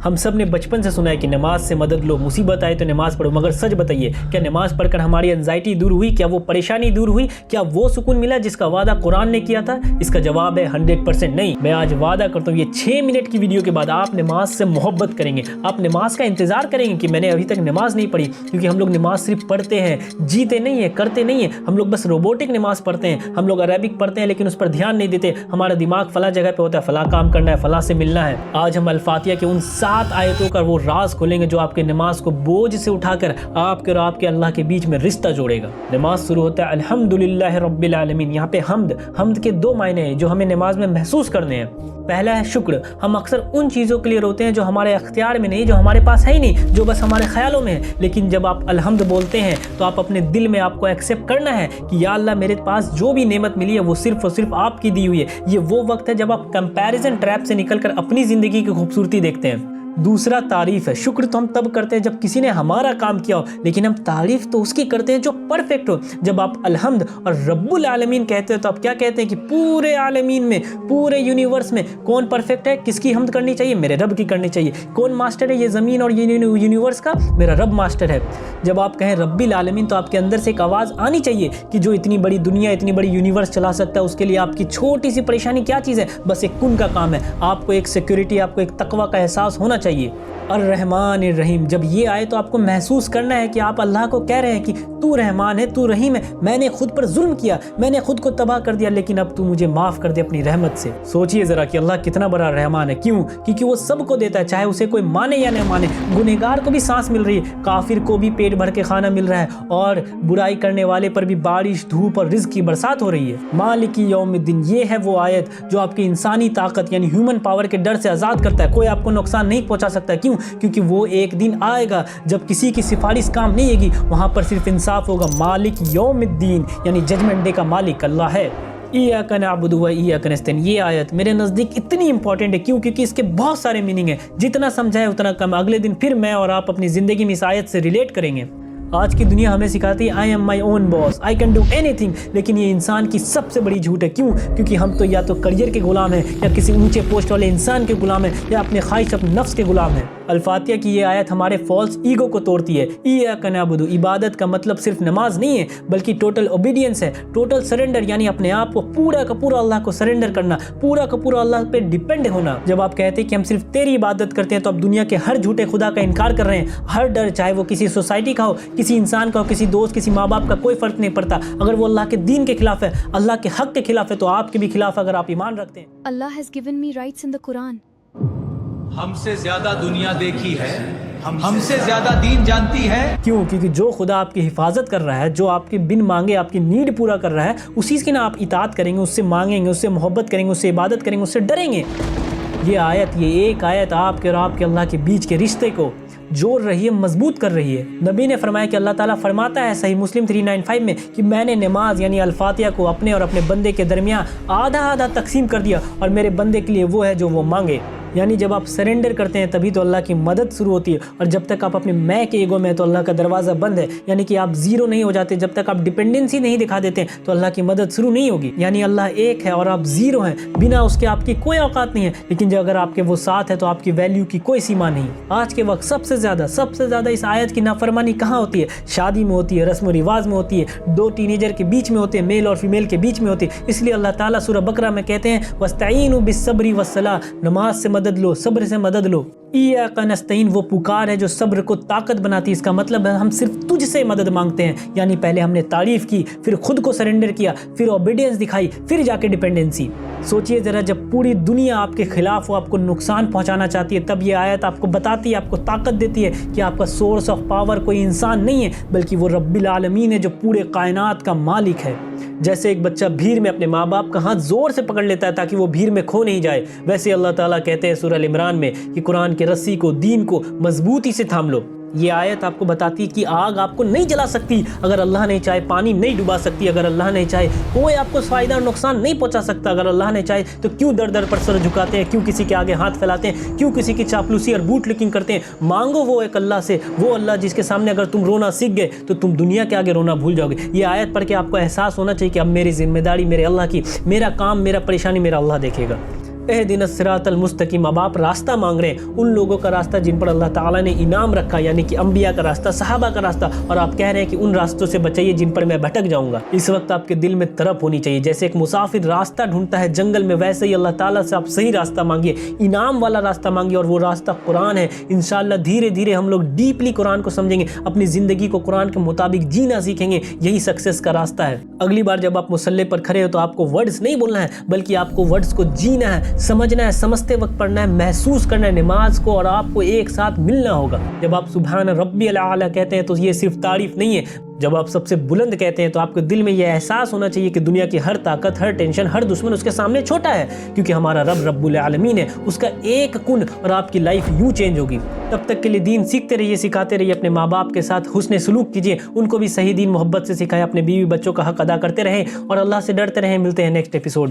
ہم سب نے بچپن سے سنا ہے کہ نماز سے مدد لو، مصیبت آئے تو نماز پڑھو، مگر سچ بتائیے کیا نماز پڑھ کر ہماری انزائٹی دور ہوئی؟ کیا وہ پریشانی دور ہوئی؟ کیا وہ سکون ملا جس کا وعدہ قرآن نے کیا تھا؟ اس کا جواب ہے 100% نہیں۔ میں آج وعدہ کرتا ہوں یہ 6 منٹ کی ویڈیو کے بعد آپ نماز سے محبت کریں گے، آپ نماز کا انتظار کریں گے کہ میں نے ابھی تک نماز نہیں پڑھی، کیونکہ ہم لوگ نماز صرف پڑھتے ہیں، جیتے نہیں ہیں، کرتے نہیں ہیں، ہم لوگ بس روبوٹک نماز پڑھتے ہیں، ہم لوگ عربک پڑھتے ہیں لیکن اس پر دھیان نہیں دیتے، ہمارا دماغ فلاں جگہ پہ ہوتا ہے، فلاں کام کرنا ہے، فلاں سے ملنا ہے۔ آج ہم الفاتحہ کے ان 7 آیتوں کا وہ راز کھولیں گے جو آپ کے نماز کو بوجھ سے اٹھا کر آپ کے اور آپ کے اللہ کے بیچ میں رشتہ جوڑے گا۔ نماز شروع ہوتا ہے الحمدللہ رب العالمین۔ یہاں پہ حمد کے 2 معنی ہیں جو ہمیں نماز میں محسوس کرنے ہیں۔ پہلا ہے شکر۔ ہم اکثر ان چیزوں کے لیے روتے ہیں جو ہمارے اختیار میں نہیں، جو ہمارے پاس ہے ہی نہیں، جو بس ہمارے خیالوں میں ہے، لیکن جب آپ الحمد بولتے ہیں تو آپ اپنے دل میں آپ کو ایکسیپٹ کرنا ہے کہ یا اللہ میرے پاس جو بھی نعمت ملی ہے وہ صرف اور صرف آپ کی دی ہوئی ہے۔ یہ وہ وقت ہے جب آپ کمپیریزن ٹریپ سے نکل کر اپنی زندگی کی خوبصورتی دیکھتے ہیں۔ دوسرا تعریف ہے۔ شکر تو ہم تب کرتے ہیں جب کسی نے ہمارا کام کیا ہو، لیکن ہم تعریف تو اس کی کرتے ہیں جو پرفیکٹ ہو۔ جب آپ الحمد اور رب العالمین کہتے ہیں تو آپ کیا کہتے ہیں کہ پورے عالمین میں، پورے یونیورس میں کون پرفیکٹ ہے، کس کی حمد کرنی چاہیے؟ میرے رب کی کرنی چاہیے۔ کون ماسٹر ہے یہ زمین اور یونیورس کا؟ میرا رب ماسٹر ہے۔ جب آپ کہیں رب العالمین تو آپ کے اندر سے ایک آواز آنی چاہیے کہ جو اتنی بڑی دنیا، اتنی بڑی یونیورس چلا سکتا ہے، اس کے لیے آپ کی چھوٹی سی پریشانی کیا چیز ہے؟ بس ایک کن کا کام ہے۔ آپ کو ایک سیکیورٹی، آپ کو ایک تقوی کا احساس ہونا چاہیے۔ الرحمن الرحیم، جب یہ آئے تو آپ کو محسوس کرنا ہے کہ آپ اللہ کو کہہ رہے ہیں کہ تو رحمان ہے، تو رحیم ہے، میں نے خود پر ظلم کیا، میں نے خود کو تباہ کر دیا، لیکن اب تو مجھے معاف کر دے اپنی رحمت سے۔ سوچئے ذرا کہ اللہ کتنا بڑا رحمان ہے۔ کیوں؟ کیونکہ وہ سب کو دیتا ہے، چاہے اسے کوئی مانے یا نہ مانے۔ گنہگار کو بھی سانس مل رہی ہے، کافر کو بھی پیٹ بھر کے کھانا مل رہا ہے، اور برائی کرنے والے پر بھی بارش، دھوپ اور رزق کی برسات ہو رہی ہے۔ مالک یوم الدین، یہ ہے وہ آیت جو آپ کی انسانی طاقت یعنی ہیومن پاور کے ڈر سے آزاد کرتا ہے۔ کوئی آپ کو نقصان نہیں پہنچا سکتا۔ کیوں؟ کیونکہ وہ ایک دن آئے گا جب کسی کی سفارش کام نہیں آئے گی، وہاں پر صرف انصاف ہوگا۔ مالک یوم الدین یعنی ججمنٹ ڈے کا مالک اللہ ہے۔ ایاک نعبد و ایاک نستعین، یہ آیت میرے نزدیک اتنی امپورٹنٹ ہے۔ کیوں؟ کیونکہ اس کے بہت سارے میننگ ہیں، جتنا سمجھائے اتنا کم۔ اگلے دن پھر میں اور آپ اپنی زندگی میں اس آیت سے ریلیٹ کریں گے۔ آج کی دنیا ہمیں سکھاتی ہے I am my own boss, I can do anything، لیکن یہ انسان کی سب سے بڑی جھوٹ ہے۔ کیوں؟ کیونکہ ہم تو یا تو کریئر کے غلام ہیں، یا کسی اونچے پوسٹ والے انسان کے غلام ہیں، یا اپنے خواہش، اپنے نفس کے غلام ہیں۔ الفاتحہ کی یہ آیت ہمارے فالس ایگو کو توڑتی ہے۔ ایاک نعبد، عبادت کا مطلب صرف نماز نہیں ہے بلکہ ٹوٹل اوبیڈینس ہے، ٹوٹل سرنڈر، یعنی اپنے آپ کو پورا کا پورا اللہ کو سرنڈر کرنا، پورا کا پورا اللہ پہ ڈیپینڈ ہونا۔ جب آپ کہتے ہیں کہ ہم صرف تیری عبادت کرتے ہیں تو آپ دنیا کے ہر جھوٹے خدا کا انکار کر رہے ہیں۔ ہر ڈر، چاہے وہ کسی سوسائٹی کا ہو، کسی انسان کا ہو، کسی دوست، کسی ماں باپ کا، کوئی فرق نہیں پڑتا۔ اگر وہ اللہ کے دین کے خلاف ہے، اللہ کے حق کے خلاف ہے، تو آپ کے بھی خلاف اگر آپ ایمان رکھتے ہیں۔ Allah has given me rights in the Quran. ہم سے زیادہ دنیا دیکھی ہے، ہم سے زیادہ دین جانتی ہے۔ کیوں؟ کیونکہ جو خدا آپ کی حفاظت کر رہا ہے، جو آپ کے بن مانگے آپ کی نیڈ پورا کر رہا ہے، اسی کی نا آپ اطاعت کریں گے، اس سے مانگیں گے، اس سے محبت کریں گے، اس سے عبادت کریں گے، اس سے ڈریں گے۔ یہ آیت، یہ ایک آیت آپ کے اور آپ کے اللہ کے بیچ کے رشتے کو جوڑ رہی ہے، مضبوط کر رہی ہے۔ نبی نے فرمایا کہ اللہ تعالیٰ فرماتا ہے صحیح مسلم 395 میں کہ میں نے نماز یعنی الفاتحہ کو اپنے اور اپنے بندے کے درمیان آدھا آدھا تقسیم کر دیا، اور میرے بندے کے لیے وہ ہے جو وہ مانگے۔ یعنی جب آپ سرنڈر کرتے ہیں تبھی تو اللہ کی مدد شروع ہوتی ہے، اور جب تک آپ اپنے میں کے ایگو میں تو اللہ کا دروازہ بند ہے، یعنی کہ آپ زیرو نہیں ہو جاتے، جب تک آپ ڈیپینڈنسی نہیں دکھا دیتے تو اللہ کی مدد شروع نہیں ہوگی۔ یعنی اللہ ایک ہے اور آپ زیرو ہیں، بنا اس کے آپ کی کوئی اوقات نہیں ہے، لیکن جو اگر آپ کے وہ ساتھ ہے تو آپ کی ویلیو کی کوئی سیما نہیں۔ آج کے وقت سب سے زیادہ اس آیت کی نافرمانی کہاں ہوتی ہے؟ شادی میں ہوتی ہے، رسم و رواج میں ہوتی ہے، 2 ٹینیجر کے بیچ میں ہوتے ہیں، میل اور فیمیل کے بیچ میں ہوتی ہے۔ اس لیے اللہ تعالیٰ سورہ بقرہ میں کہتے ہیں وَاسْتَعِینُوا بِالصَّبْرِ وَالصَّلَاةِ، نماز سے مدد لو، صبر سے مدد لو۔ ایاک نستعین، وہ پکار ہے جو صبر کو طاقت بناتی ہے۔ اس کا مطلب ہے ہم صرف تجھ سے مدد مانگتے ہیں، یعنی پہلے ہم نے تعریف کی، پھر خود کو سرنڈر کیا، پھر اوبیڈینس دکھائی، پھر جا کے ڈیپینڈنسی۔ سوچئے ذرا، جب پوری دنیا آپ کے خلاف ہو، آپ کو نقصان پہنچانا چاہتی ہے، تب یہ آیت آپ کو بتاتی ہے، آپ کو طاقت دیتی ہے کہ آپ کا سورس آف پاور کوئی انسان نہیں ہے بلکہ وہ رب العالمین ہے جو پورے کائنات کا مالک ہے۔ جیسے ایک بچہ بھیڑ میں اپنے ماں باپ کا ہاتھ زور سے پکڑ لیتا ہے تاکہ وہ بھیڑ میں کھو نہیں جائے، ویسے اللہ تعالیٰ کہتے ہیں سورہ عمران میں کہ قرآن کے رسی کو، دین کو مضبوطی سے تھام لو۔ یہ آیت آپ کو بتاتی ہے کہ آگ آپ کو نہیں جلا سکتی اگر اللہ نہیں چاہے، پانی نہیں ڈبا سکتی اگر اللہ نہیں چاہے، کوئی آپ کو فائدہ اور نقصان نہیں پہنچا سکتا اگر اللہ نہیں چاہے۔ تو کیوں در در پر سر جھکاتے ہیں؟ کیوں کسی کے آگے ہاتھ پھیلاتے ہیں؟ کیوں کسی کی چاپلوسی اور بوٹ لکنگ کرتے ہیں؟ مانگو وہ ایک اللہ سے، وہ اللہ جس کے سامنے اگر تم رونا سیکھ گئے تو تم دنیا کے آگے رونا بھول جاؤ گے۔ یہ آیت پڑھ کے آپ کو احساس ہونا چاہیے کہ اب میری ذمہ داری میرے اللہ کی، میرا کام، میرا پریشانی میرا اللہ دیکھے گا۔ اہدنا الصراط المستقیم، اب آپ راستہ مانگ رہے ہیں ان لوگوں کا راستہ جن پر اللہ تعالیٰ نے انعام رکھا، یعنی کہ انبیاء کا راستہ، صحابہ کا راستہ، اور آپ کہہ رہے ہیں کہ ان راستوں سے بچائیے جن پر میں بھٹک جاؤں گا۔ اس وقت آپ کے دل میں طرف ہونی چاہیے، جیسے ایک مسافر راستہ ڈھونڈتا ہے جنگل میں، ویسے ہی اللہ تعالیٰ سے آپ صحیح راستہ مانگیے، انعام والا راستہ مانگیے، اور وہ راستہ قرآن ہے۔ انشاءاللہ دھیرے دھیرے ہم لوگ ڈیپلی قرآن کو سمجھیں گے، اپنی زندگی کو قرآن کے مطابق جینا سیکھیں گے، یہی سکسیس کا راستہ ہے۔ اگلی بار جب آپ مصلی پر کھڑے ہو تو آپ کو ورڈز نہیں بولنا ہے، بلکہ آپ کو ورڈز کو جینا ہے، سمجھنا ہے، سمجھتے وقت پڑھنا ہے، محسوس کرنا ہے نماز کو، اور آپ کو ایک ساتھ ملنا ہوگا۔ جب آپ سبحان ربی الاعلی کہتے ہیں تو یہ صرف تعریف نہیں ہے، جب آپ سب سے بلند کہتے ہیں تو آپ کے دل میں یہ احساس ہونا چاہیے کہ دنیا کی ہر طاقت، ہر ٹینشن، ہر دشمن اس کے سامنے چھوٹا ہے، کیونکہ ہمارا رب رب العالمین ہے، اس کا ایک کن، اور آپ کی لائف یوں چینج ہوگی۔ تب تک کے لیے دین سیکھتے رہیے، سکھاتے رہیے، اپنے ماں باپ کے ساتھ حسن سلوک کیجیے، ان کو بھی صحیح دین محبت سے سکھائیں، اپنے بیوی بچوں کا حق ادا کرتے رہیں، اور اللہ سے ڈرتے رہیں۔ ملتے ہیں نیکسٹ ایپیسوڈ میں۔